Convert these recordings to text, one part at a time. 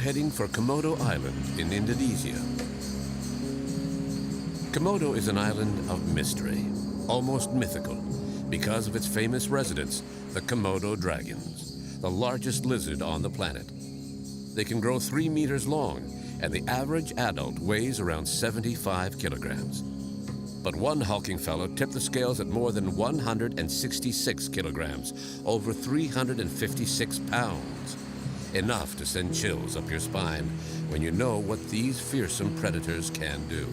heading for Komodo Island in Indonesia. Komodo is an island of mystery, almost mythical, because of its famous residents, the Komodo dragons, the largest lizard on the planet. They can grow 3 meters long, and the average adult weighs around 75 kilograms. But one hulking fellow tipped the scales at more than 166 kilograms, over 356 pounds. Enough to send chills up your spine when you know what these fearsome predators can do.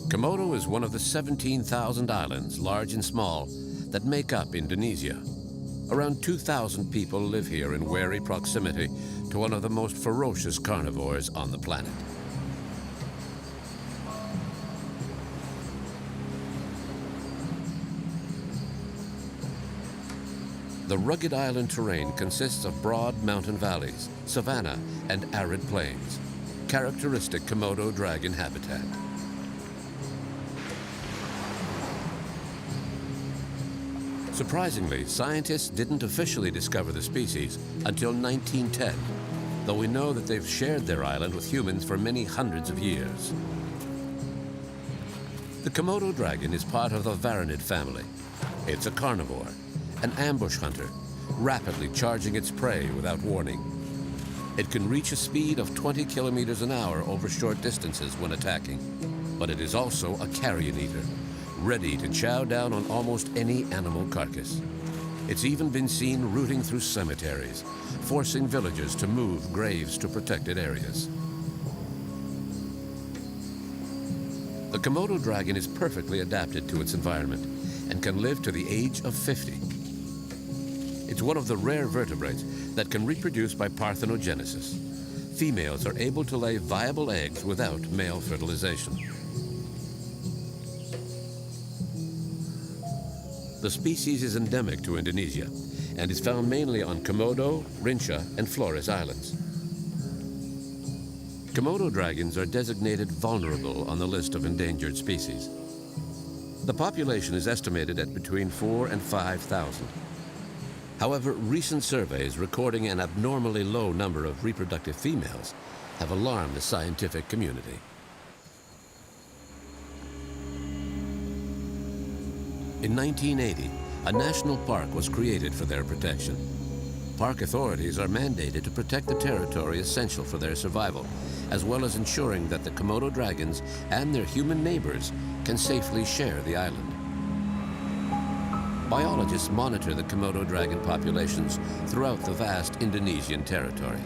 Komodo is one of the 17,000 islands, large and small, that make up Indonesia. Around 2,000 people live here in wary proximity to one of the most ferocious carnivores on the planet. The rugged island terrain consists of broad mountain valleys, savanna, and arid plains, characteristic Komodo dragon habitat. Surprisingly, scientists didn't officially discover the species until 1910, though we know that they've shared their island with humans for many hundreds of years. The Komodo dragon is part of the varanid family. It's a carnivore, an ambush hunter, rapidly charging its prey without warning. It can reach a speed of 20 kilometers an hour over short distances when attacking, but it is also a carrion eater, ready to chow down on almost any animal carcass. It's even been seen rooting through cemeteries, forcing villagers to move graves to protected areas. The Komodo dragon is perfectly adapted to its environment and can live to the age of 50. It's one of the rare vertebrates that can reproduce by parthenogenesis. Females are able to lay viable eggs without male fertilization. The species is endemic to Indonesia and is found mainly on Komodo, Rinca, and Flores Islands. Komodo dragons are designated vulnerable on the list of endangered species. The population is estimated at between 4,000 and 5,000. However, recent surveys recording an abnormally low number of reproductive females have alarmed the scientific community. In 1980, a national park was created for their protection. Park authorities are mandated to protect the territory essential for their survival, as well as ensuring that the Komodo dragons and their human neighbors can safely share the island. Biologists monitor the Komodo dragon populations throughout the vast Indonesian territory.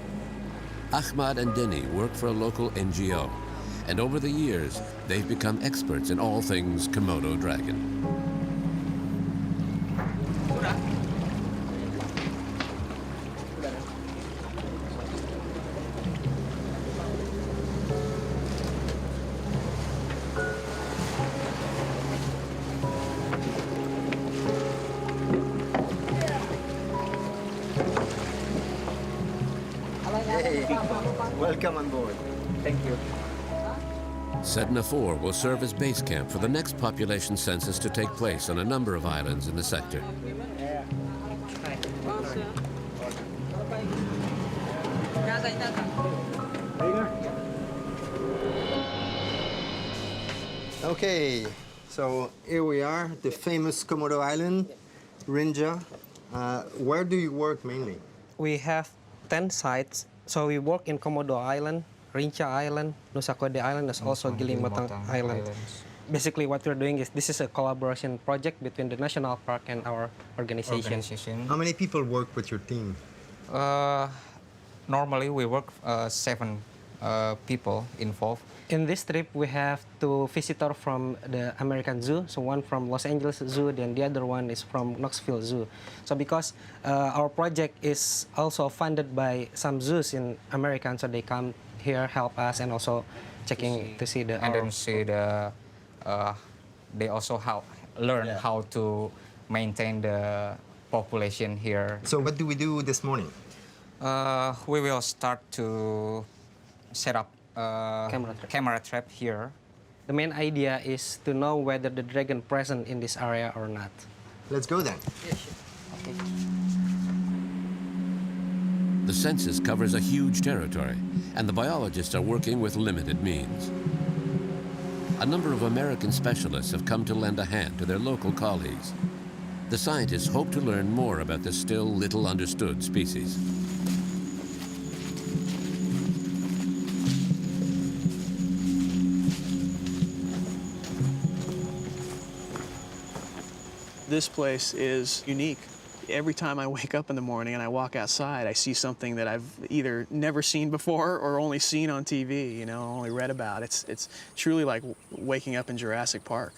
Ahmad and Denny work for a local NGO, and over the years, they've become experts in all things Komodo dragon. Welcome on board. Thank you. Sedna 4 will serve as base camp for the next population census to take place on a number of islands in the sector. Okay, so here we are, the famous Komodo Island, Rinca. Where do you work mainly? We have 10 sites. So we work in Komodo Island, Rinca Island, Nusa Kode Island, and also Gilimatang Island. Basically what we're doing is this is a collaboration project between the national park and our organization. How many people work with your team? Normally we work 7 people involved. In this trip, we have 2 visitors from the American Zoo. So one from Los Angeles Zoo, and the other one is from Knoxville Zoo. So because our project is also funded by some zoos in America, so they come here, help us, and also checking to see the... And then see the... they also learn how to maintain the population here. So what do we do this morning? We will start to set up camera trap here. The main idea is to know whether the dragon present in this area or not. Let's go then. Yeah, sure. Okay. The census covers a huge territory, and the biologists are working with limited means. A number of American specialists have come to lend a hand to their local colleagues. The scientists hope to learn more about this still little understood species. This place is unique. Every time I wake up in the morning and I walk outside, I see something that I've either never seen before or only seen on TV, you know, only read about. It's truly like waking up in Jurassic Park.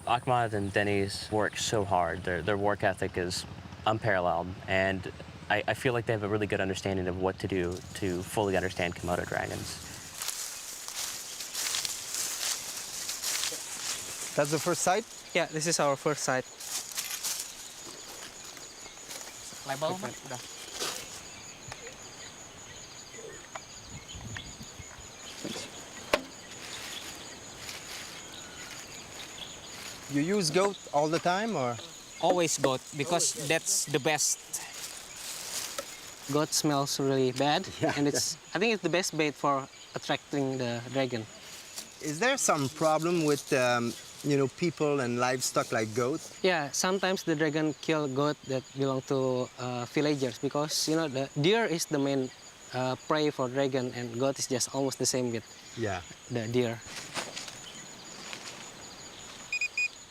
Ahmad and Denny's work so hard. Their work ethic is unparalleled, and I feel like they have a really good understanding of what to do to fully understand Komodo dragons. That's the first site? Yeah, this is our first site. Label? You use goat all the time, or? Always goat, because that's the best. Goat smells really bad, Yeah. and I think it's the best bait for attracting the dragon. Is there some problem with, you know, people and livestock like goat? Yeah, sometimes the dragon kill goat that belong to villagers because, you know, the deer is the main prey for dragon, and goat is just almost the same with Yeah. the deer.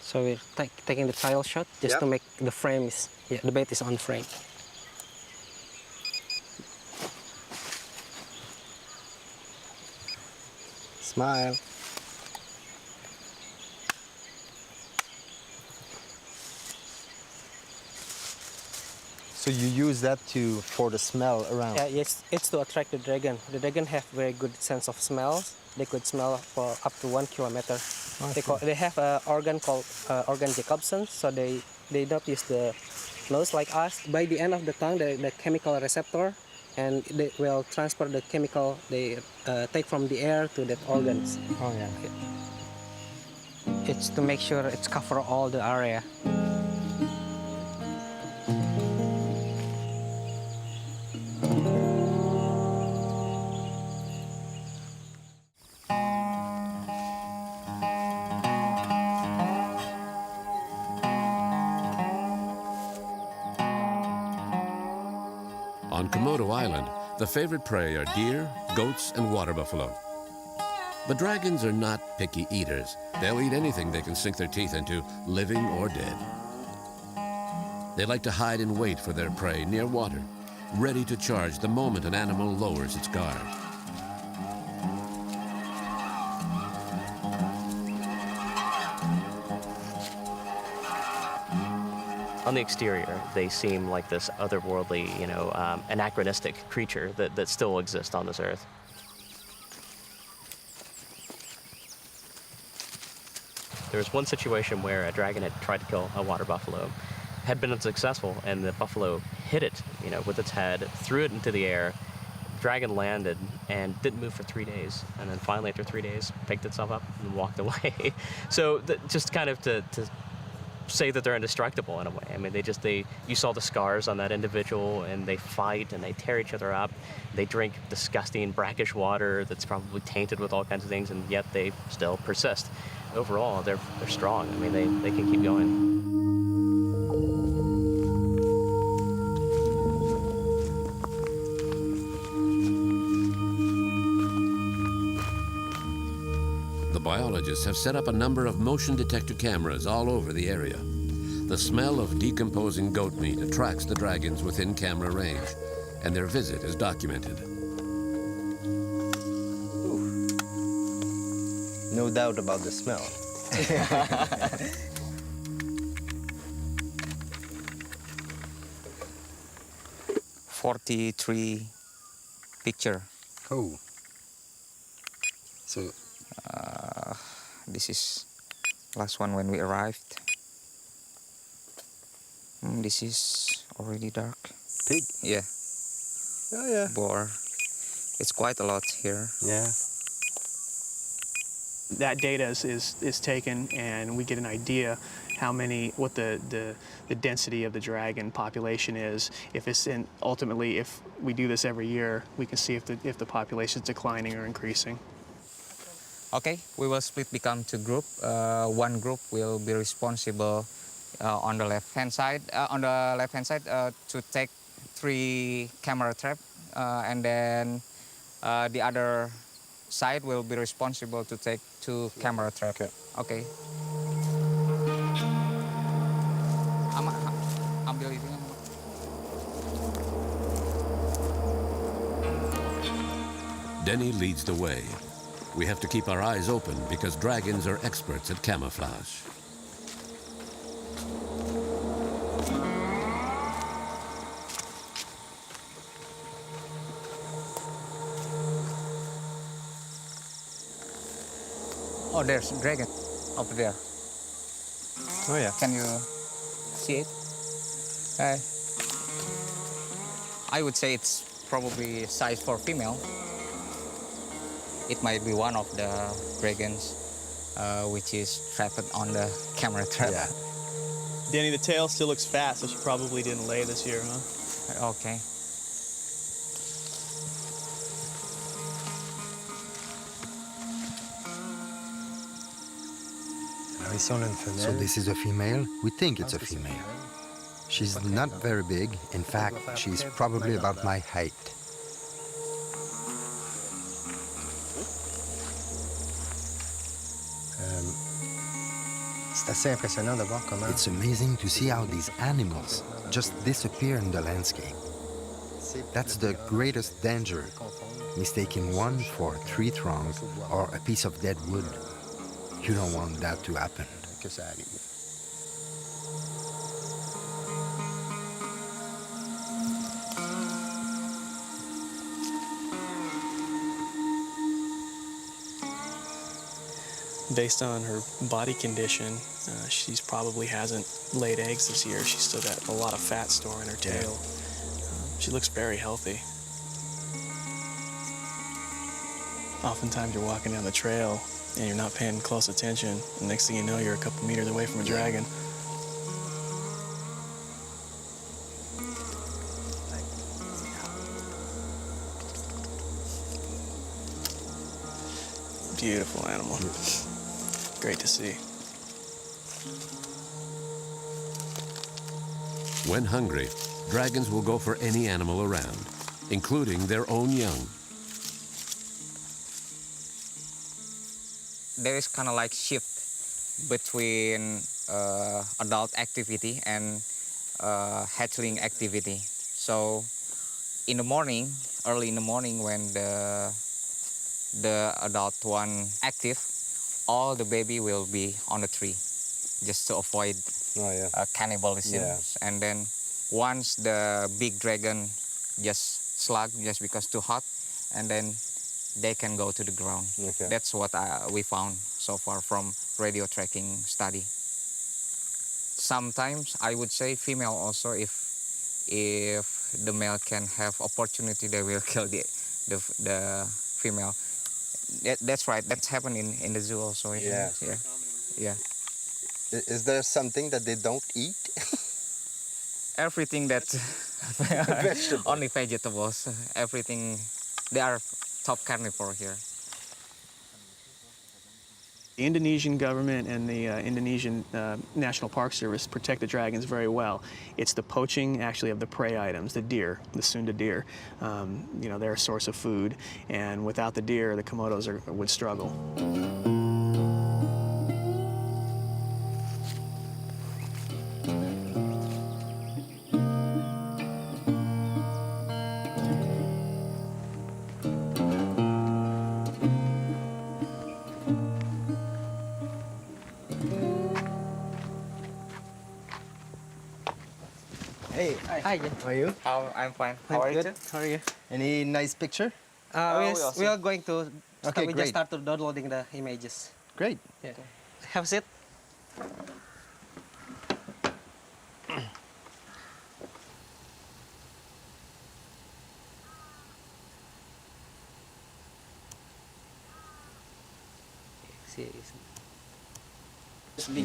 So we're taking the trial shot just Yep. to make the frame the bait is on frame. Smile. So you use that for the smell around? Yeah, yes, it's to attract the dragon. The dragon have very good sense of smells. They could smell for up to 1 kilometer. They have an organ called organ Jacobson, so they don't use the nose like us. By the end of the tongue, the chemical receptor, and they will transfer the chemical they take from the air to the organs. Oh, yeah. It's to make sure it's cover all the area. On Komodo Island, the favorite prey are deer, goats, and water buffalo. But dragons are not picky eaters. They'll eat anything they can sink their teeth into, living or dead. They like to hide and wait for their prey near water, ready to charge the moment an animal lowers its guard. On the exterior, they seem like this otherworldly, you know, anachronistic creature that still exists on this earth. There was one situation where a dragon had tried to kill a water buffalo, had been unsuccessful, and the buffalo hit it, you know, with its head, threw it into the air. Dragon landed and didn't move for 3 days, and then finally, after 3 days, picked itself up and walked away. So just kind of to say that they're indestructible in a way. I mean, you saw the scars on that individual, and they fight and they tear each other up. They drink disgusting brackish water that's probably tainted with all kinds of things, and yet they still persist. Overall, they're strong. I mean, they can keep going. The biologists have set up a number of motion detector cameras all over the area. The smell of decomposing goat meat attracts the dragons within camera range, and their visit is documented. No doubt about the smell. 43 picture. Oh. So, This is last one when we arrived. This is already dark. pig. Yeah, Oh, yeah. boar. It's quite a lot here. Yeah. That data is taken, and we get an idea what the density of the dragon population is. Ultimately, if we do this every year, we can see if the population is declining or increasing. Okay, we will split become two group. One group will be responsible on the left-hand side. To take 3 camera trap, and then the other side will be responsible to take 2 camera trap. Okay. Ambil itunya. Denny leads the way. We have to keep our eyes open because dragons are experts at camouflage. Oh, there's a dragon over there. Oh yeah. Can you see it? I would say it's probably size for female. It might be one of the dragons which is trapped on the camera trap. Yeah. Danny, the tail still looks fat, so she probably didn't lay this year, huh? Okay. So this is a female. We think it's a female. She's not very big. In fact, she's probably about my height. It's amazing to see how these animals just disappear in the landscape. That's the greatest danger, mistaking one for a tree trunk or a piece of dead wood. You don't want that to happen. Based on her body condition, she's probably hasn't laid eggs this year. She's still got a lot of fat stored in her tail. She looks very healthy. Oftentimes you're walking down the trail and you're not paying close attention, and next thing you know, you're a couple meters away from a dragon. Beautiful animal. Great to see. When hungry, dragons will go for any animal around, including their own young. There is kind of like shift between adult activity and hatchling activity. So in the morning, early in the morning when the adult one active, all the baby will be on the tree just to avoid cannibalism. Yeah. And then once the big dragon just slug just because too hot, and then they can go to the ground. Okay. That's what we found so far from radio tracking study. Sometimes I would say female also, if the male can have opportunity, they will kill the female. That's right. That's happening in the zoo also. Yeah. Yeah. Is there something that they don't eat? Everything that Vegetables. only vegetables. Everything. They are top carnivore here. The Indonesian government and the Indonesian National Park Service protect the dragons very well. It's the poaching, actually, of the prey items, the deer, the Sunda deer. They're a source of food, and without the deer, the Komodos would struggle. Hey, Hi, Jen. how are you? I'm fine. I'm How are you? good. How are you? Any nice picture? We are going to. Okay, we great. just started downloading the images. Great. Yeah. Have a seat.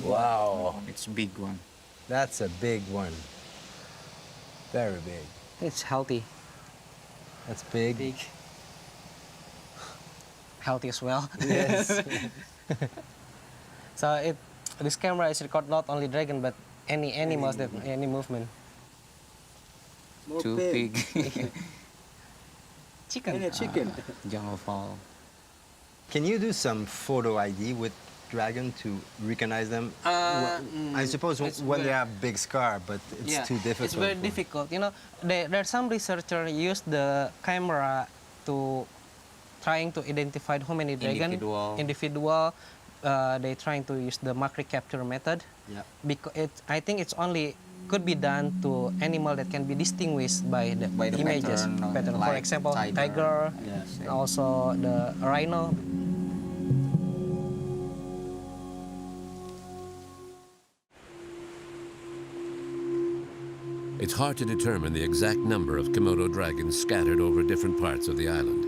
Wow, It's big one. that's a big one. Very big. It's healthy. That's big. Big. Healthy as well. Yes. So this camera is record not only dragon but any animals that any movement. Too big. Chicken. Chicken. Jungle fowl. Can you do some photo ID with dragon to recognize them? I suppose it's when they very- have big scar, but it's too difficult. It's very difficult. You know, there are some researchers use the camera to trying to identify how many dragon Individual. They trying to use the macro capture method. Yeah. Because I think it's only could be done to animal that can be distinguished by the images pattern, For like example, tiger. tiger, Yes. also the rhino. It's hard to determine the exact number of Komodo dragons scattered over different parts of the island.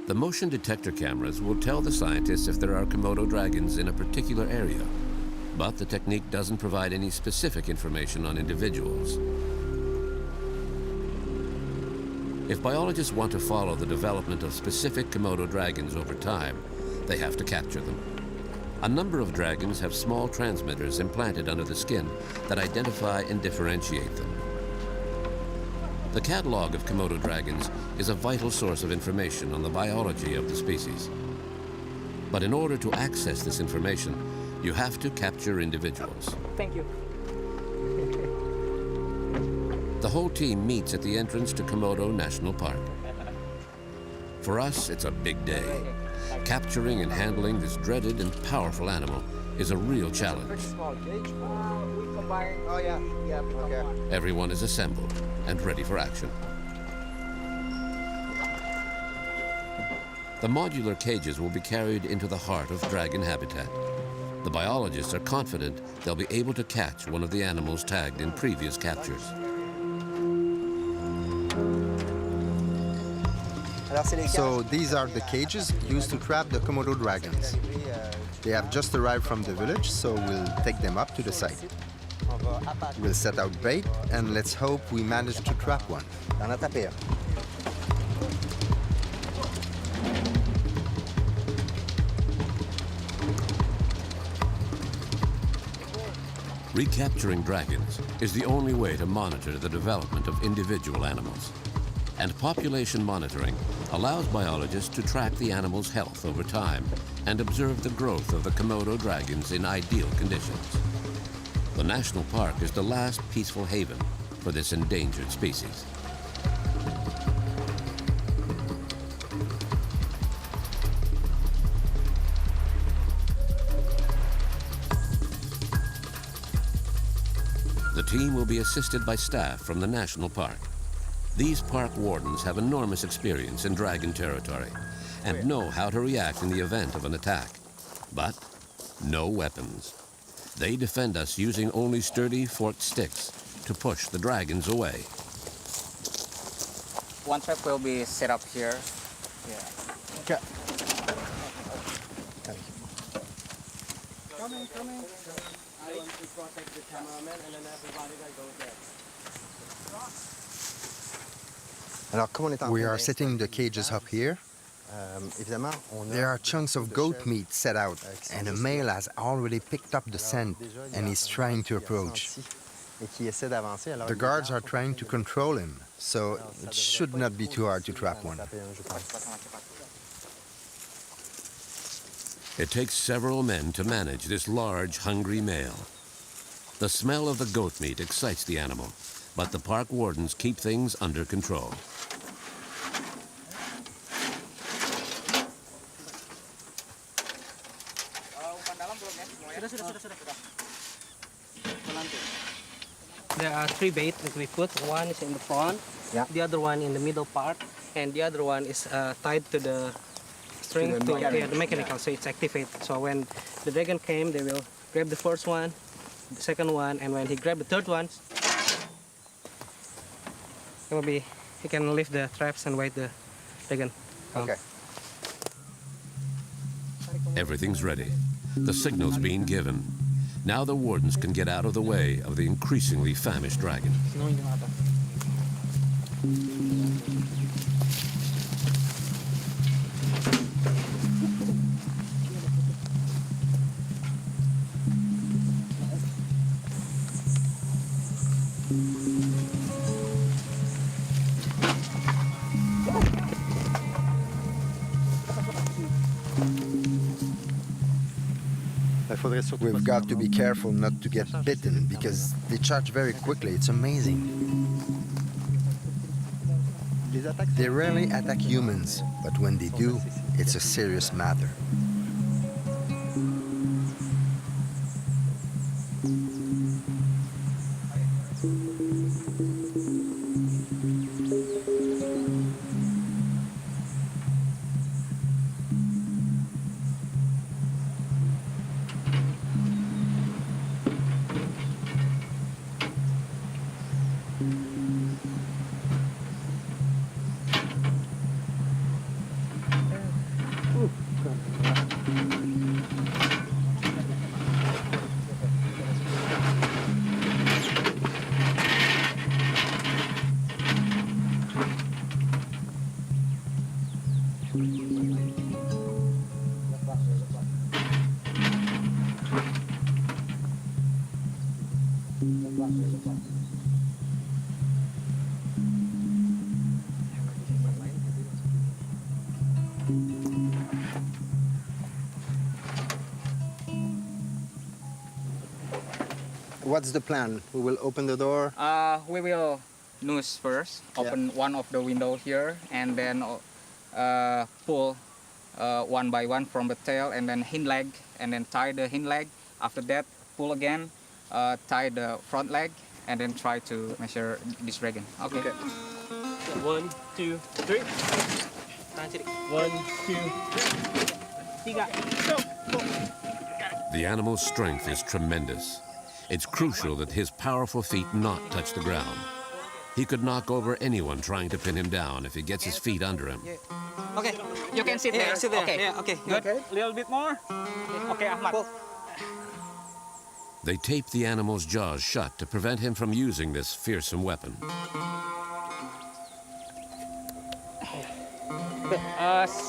The motion detector cameras will tell the scientists if there are Komodo dragons in a particular area, but the technique doesn't provide any specific information on individuals. If biologists want to follow the development of specific Komodo dragons over time, they have to capture them. A number of dragons have small transmitters implanted under the skin that identify and differentiate them. The catalog of Komodo dragons is a vital source of information on the biology of the species. But in order to access this information, you have to capture individuals. Thank you. The whole team meets at the entrance to Komodo National Park. For us, it's a big day. Capturing and handling this dreaded and powerful animal is a real challenge. Oh yeah, okay. Everyone is assembled and ready for action. The modular cages will be carried into the heart of dragon habitat. The biologists are confident they'll be able to catch one of the animals tagged in previous captures. So these are the cages used to trap the Komodo dragons. They have just arrived from the village, so we'll take them up to the site. We'll set out bait and let's hope we manage to trap one. Recapturing dragons is the only way to monitor the development of individual animals. And population monitoring allows biologists to track the animal's health over time and observe the growth of the Komodo dragons in ideal conditions. The national park is the last peaceful haven for this endangered species. The team will be assisted by staff from the national park. These park wardens have enormous experience in dragon territory and know how to react in the event of an attack. But no weapons. They defend us using only sturdy forked sticks to push the dragons away. One trap will be set up here. Okay. We are setting the cages up here. There are chunks of goat meat set out, and a male has already picked up the scent and is trying to approach. The guards are trying to control him, so it should not be too hard to trap one. It takes several men to manage this large, hungry male. The smell of the goat meat excites the animal, but the park wardens keep things under control. There are 3 bait that we put. One is in the front, the other one in the middle part, and the other one is tied to the string to the mechanical, so it's activated. So when the dragon came, they will grab the first one, the second one, and when he grabbed the third one, it will be, he can lift the traps and wait the dragon come. Okay. Everything's ready. The signal's being given. Now the wardens can get out of the way of the increasingly famished dragon. We've got to be careful not to get bitten because they charge very quickly. It's amazing. They rarely attack humans, but when they do, it's a serious matter. What's the plan? We will open the door. We will noose first, open one of the window here, and then pull one by one from the tail, and then hind leg, and then tie the hind leg. After that, pull again, tie the front leg, and then try to measure this dragon. Okay. 1, 2, 3. 1, 2, 3. Go. The animal's strength is tremendous. It's crucial that his powerful feet not touch the ground. He could knock over anyone trying to pin him down if he gets his feet under him. Okay, you can sit there. Sit there. Okay, Yeah, okay. good. Okay. Little bit more. Okay, Ahmad. They tape the animal's jaws shut to prevent him from using this fearsome weapon.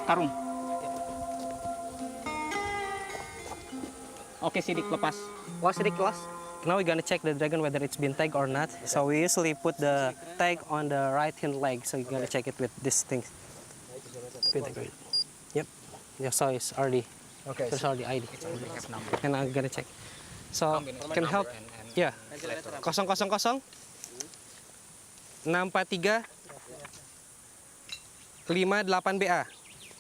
Karung. Oke, sidik lepas. Sidik lepas. Now we're gonna check the dragon whether it's been tagged or not. So we usually put the tag on the right hind leg. So you're gonna check it with this thing. Yep. Yeah, so it's already. Okay. There's already ID. And I'm gonna check. So can help. Yeah. 000 643 58BA.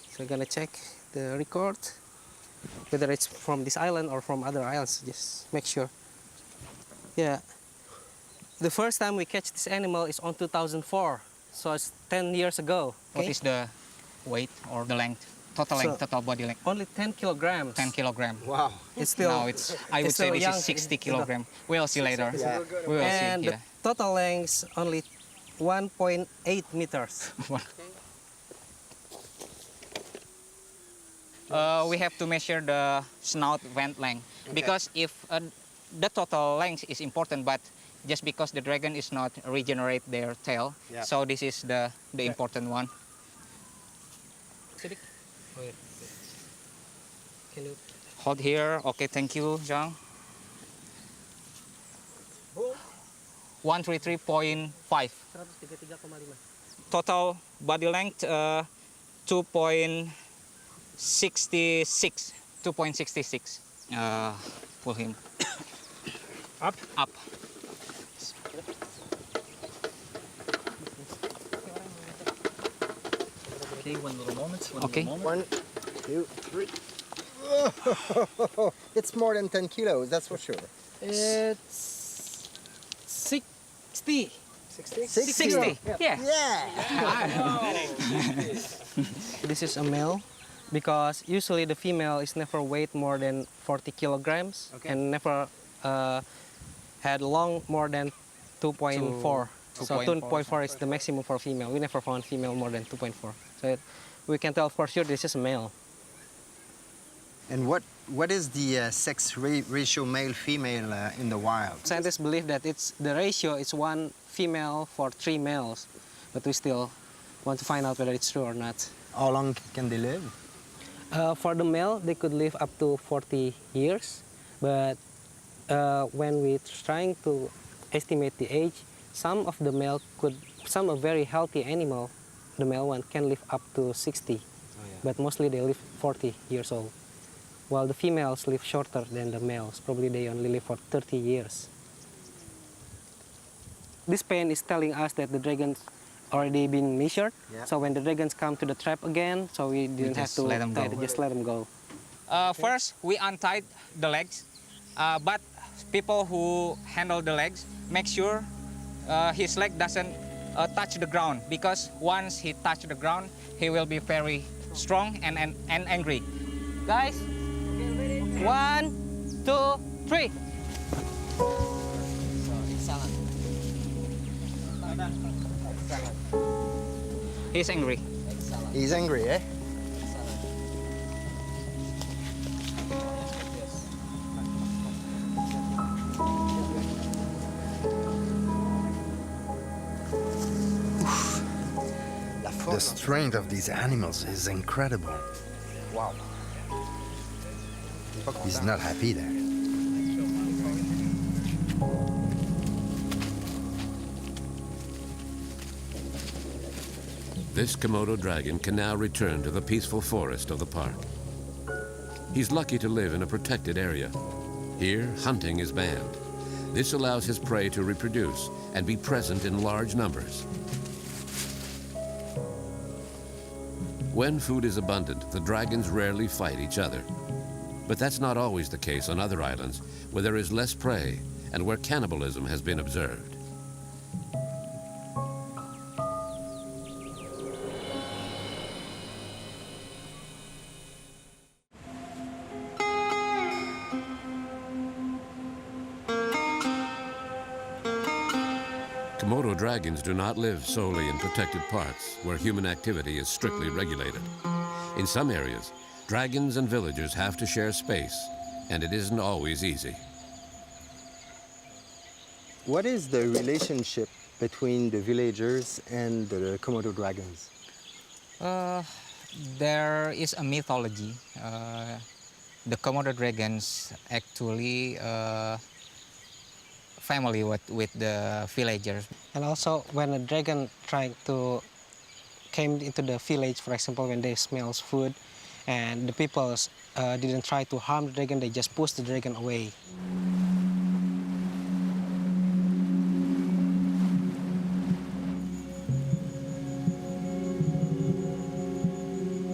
So we're gonna check the record, whether it's from this island or from other islands. Just make sure. Yeah. The first time we catch this animal is on 2004. So it's 10 years ago. Okay? What is the weight or the length? Total length, total body length? Only 10 kilograms. 10 kilogram. Wow. It's still. Now I would say this is 60 kilogram. We'll see later. Yeah. We will And see. the total length only 1.8 meters. We have to measure the snout vent length because if the total length is important, but just because the dragon is not regenerate their tail, so this is the important one. Hold here. Okay, thank you, Zhang. 133.5. Total body length 2.66. 2.66. Pull him. Up. Up. Okay, one little moment. Okay. 1, 2, 3. It's more than 10 kilos, that's for sure. It's 60. 60. Yeah. This is a male because usually the female is never weighed more than 40 kilograms and never had long more than 2.4. So 2.4 is the maximum for female. We never found female more than 2.4. So we can tell for sure this is a male. And what What is the sex ratio male-female in the wild? Scientists believe that the ratio is 1 female for 3 males, but we still want to find out whether it's true or not. How long can they live? For the male, they could live up to 40 years, but when we're trying to estimate the age, some a very healthy animal, the male one, can live up to 60, but mostly they live 40 years old. While the females live shorter than the males, probably they only live for 30 years. This pen is telling us that the dragons already been measured, so when the dragons come to the trap again, so we didn't have to let them go. just let them go. First, we untied the legs, but people who handle the legs make sure his leg doesn't touch the ground, because once he touches the ground, he will be very strong and angry. Guys, 1, 2, 3. He's angry. He's angry, eh? The strength of these animals is incredible. Wow. He's not happy there. This Komodo dragon can now return to the peaceful forest of the park. He's lucky to live in a protected area. Here, hunting is banned. This allows his prey to reproduce and be present in large numbers. When food is abundant, the dragons rarely fight each other. But that's not always the case on other islands where there is less prey and where cannibalism has been observed. Komodo dragons do not live solely in protected parks where human activity is strictly regulated. In some areas, dragons and villagers have to share space, and it isn't always easy. What is the relationship between the villagers and the Komodo dragons? There is a mythology. The Komodo dragons actually family with the villagers. And also, when a dragon came into the village, for example, when they smells food, and the people didn't try to harm the dragon, they just pushed the dragon away.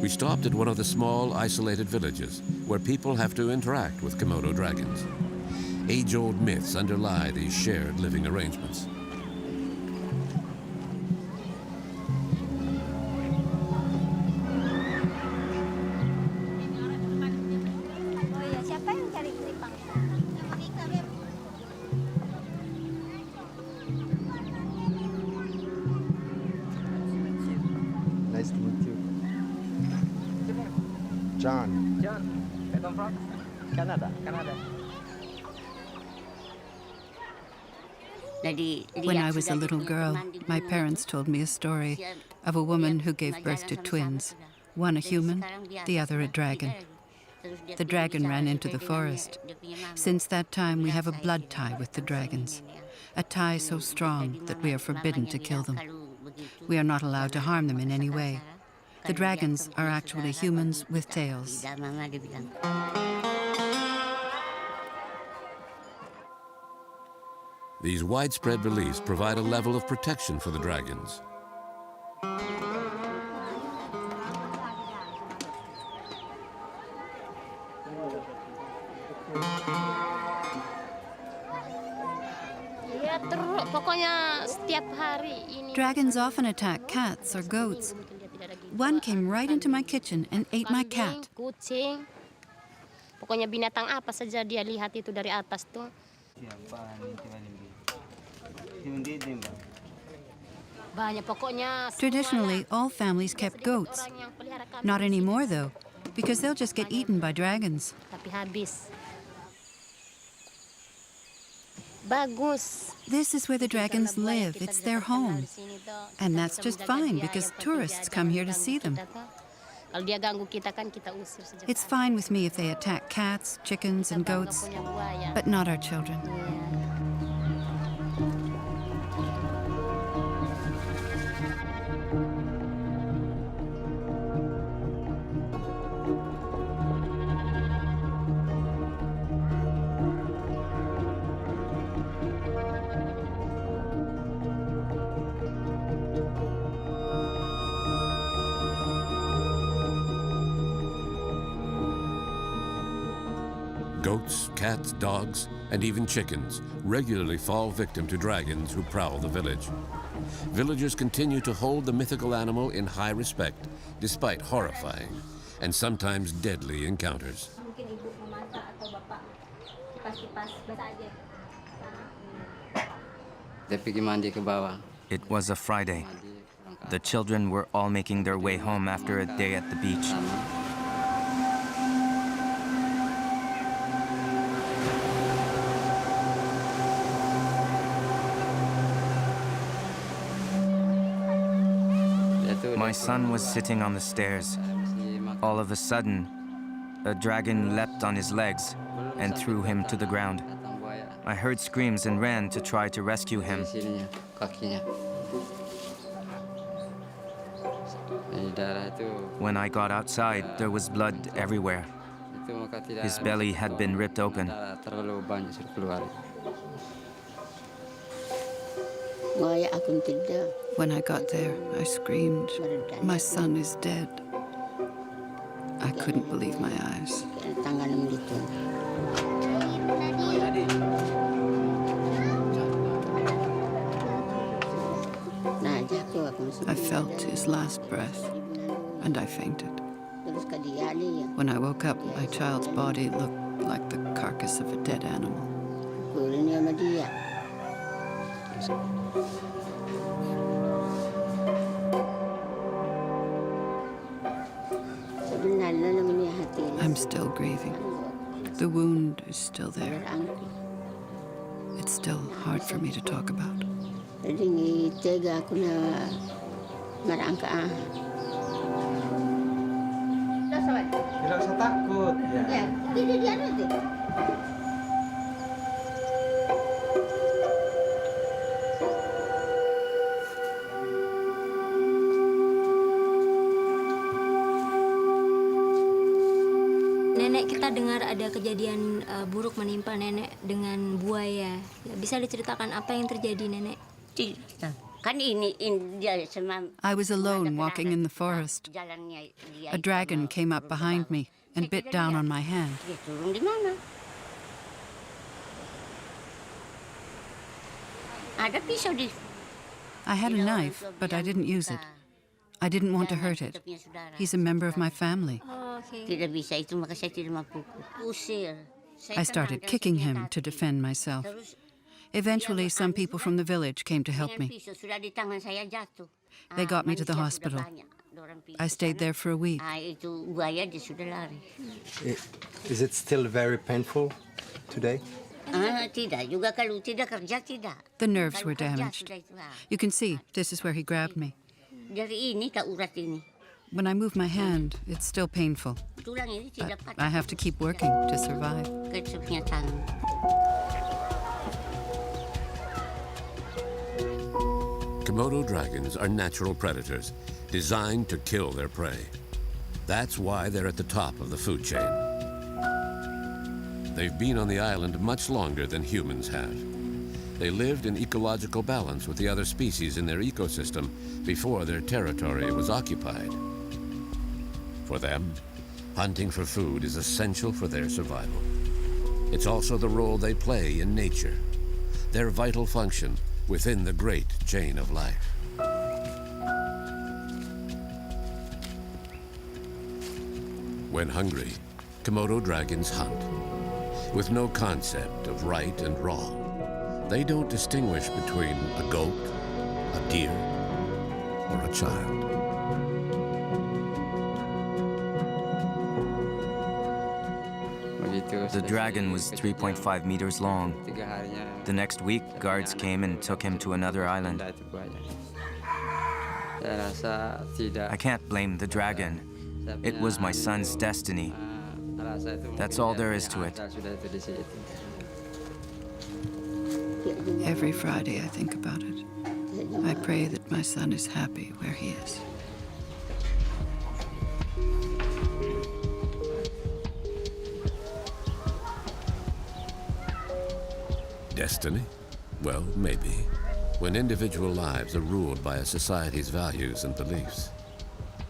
We stopped at one of the small, isolated villages where people have to interact with Komodo dragons. Age-old myths underlie these shared living arrangements. Nice to meet you. John. John, where come from? Canada. Canada. When I was a little girl, my parents told me a story of a woman who gave birth to twins, one a human, the other a dragon. The dragon ran into the forest. Since that time, we have a blood tie with the dragons, a tie so strong that we are forbidden to kill them. We are not allowed to harm them in any way. The dragons are actually humans with tails. These widespread beliefs provide a level of protection for the dragons. Dragons often attack cats or goats. One came right into my kitchen and ate my cat. Kucing. Pokoknya binatang apa saja dia lihat itu dari atas tuh. Traditionally, all families kept goats. Not anymore, though, because they'll just get eaten by dragons. Tapi habis. Bagus. This is where the dragons live. It's their home. And that's just fine because tourists come here to see them. Kalau dia ganggu kita kan kita usir sejak. It's fine with me if they attack cats, chickens, and goats, but not our children. Goats, cats, dogs, and even chickens regularly fall victim to dragons who prowl the village. Villagers continue to hold the mythical animal in high respect, despite horrifying and sometimes deadly encounters. It was a Friday. The children were all making their way home after a day at the beach. My son was sitting on the stairs. All of a sudden, a dragon leapt on his legs and threw him to the ground. I heard screams and ran to try to rescue him. When I got outside, there was blood everywhere. His belly had been ripped open. When I got there, I screamed, "My son is dead." I couldn't believe my eyes. I felt his last breath, and I fainted. When I woke up, my child's body looked like the carcass of a dead animal. I'm still grieving. The wound is still there. It's still hard for me to talk about. Nenek, kita dengar ada kejadian buruk menimpa nenek dengan buaya. Ya, bisa diceritakan apa yang terjadi, Nenek? I was alone walking in the forest. A dragon came up behind me and bit down on my hand. I had a knife, but I didn't use it. I didn't want to hurt it. He's a member of my family. I started kicking him to defend myself. Eventually, some people from the village came to help me. They got me to the hospital. I stayed there for a week. Is it still very painful today? The nerves were damaged. You can see, this is where he grabbed me. When I move my hand, it's still painful. But I have to keep working to survive. Komodo dragons are natural predators, designed to kill their prey. That's why they're at the top of the food chain. They've been on the island much longer than humans have. They lived in ecological balance with the other species in their ecosystem before their territory was occupied. For them, hunting for food is essential for their survival. It's also the role they play in nature, their vital function within the great chain of life. When hungry, Komodo dragons hunt. With no concept of right and wrong, they don't distinguish between a goat, a deer, or a child. The dragon was 3.5 meters long. The next week, guards came and took him to another island. I can't blame the dragon. It was my son's destiny. That's all there is to it. Every Friday I think about it. I pray that my son is happy where he is. Destiny? Well, maybe. When individual lives are ruled by a society's values and beliefs.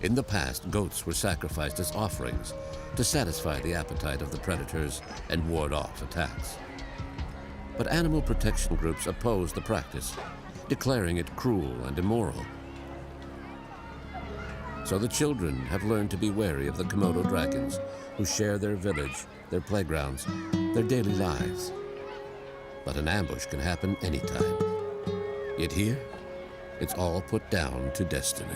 In the past, goats were sacrificed as offerings to satisfy the appetite of the predators and ward off attacks. But animal protection groups opposed the practice, declaring it cruel and immoral. So the children have learned to be wary of the Komodo dragons, who share their village, their playgrounds, their daily lives. But an ambush can happen anytime. Yet here, it's all put down to destiny.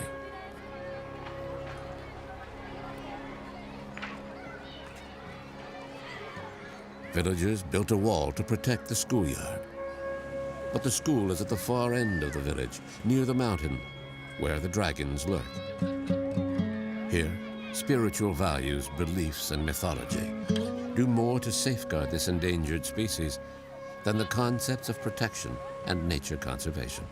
Villagers built a wall to protect the schoolyard. But the school is at the far end of the village, near the mountain, where the dragons lurk. Here, spiritual values, beliefs, and mythology do more to safeguard this endangered species than the concepts of protection and nature conservation.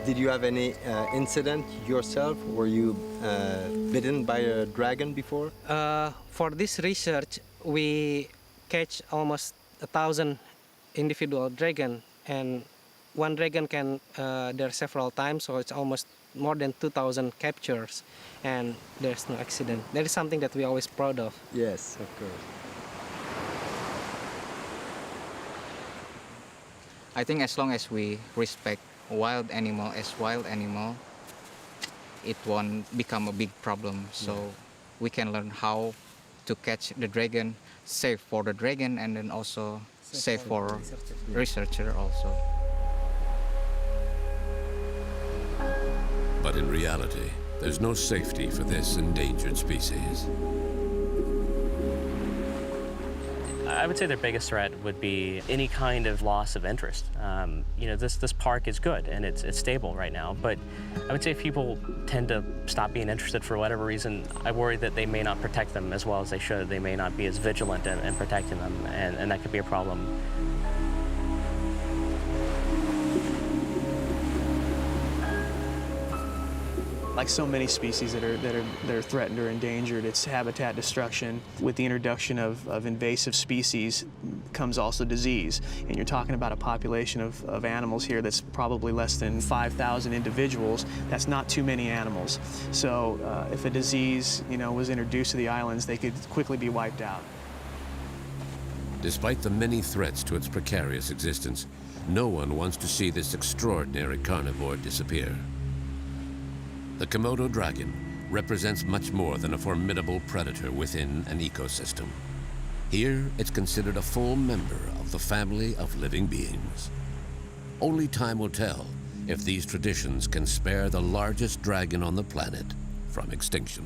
Did you have any incident yourself? Were you bitten by a dragon before? For this research, we catch almost 1,000 individual dragon, and one dragon can there several times, so it's almost more than 2,000 captures, and there's no accident. That is something that we're always proud of. Yes, of course. I think as long as we respect wild animal as wild animal, it won't become a big problem. So we can learn how to catch the dragon, safe for the dragon, and then also safe for researcher also. But in reality, there's no safety for this endangered species. I would say their biggest threat would be any kind of loss of interest. You know, this park is good and it's stable right now, but I would say if people tend to stop being interested for whatever reason, I worry that they may not protect them as well as they should. They may not be as vigilant in protecting them, and that could be a problem. Like so many species that are threatened or endangered, it's habitat destruction. With the introduction of invasive species comes also disease. And you're talking about a population of animals here that's probably less than 5,000 individuals. That's not too many animals. So if a disease, was introduced to the islands, they could quickly be wiped out. Despite the many threats to its precarious existence, no one wants to see this extraordinary carnivore disappear. The Komodo dragon represents much more than a formidable predator within an ecosystem. Here, it's considered a full member of the family of living beings. Only time will tell if these traditions can spare the largest dragon on the planet from extinction.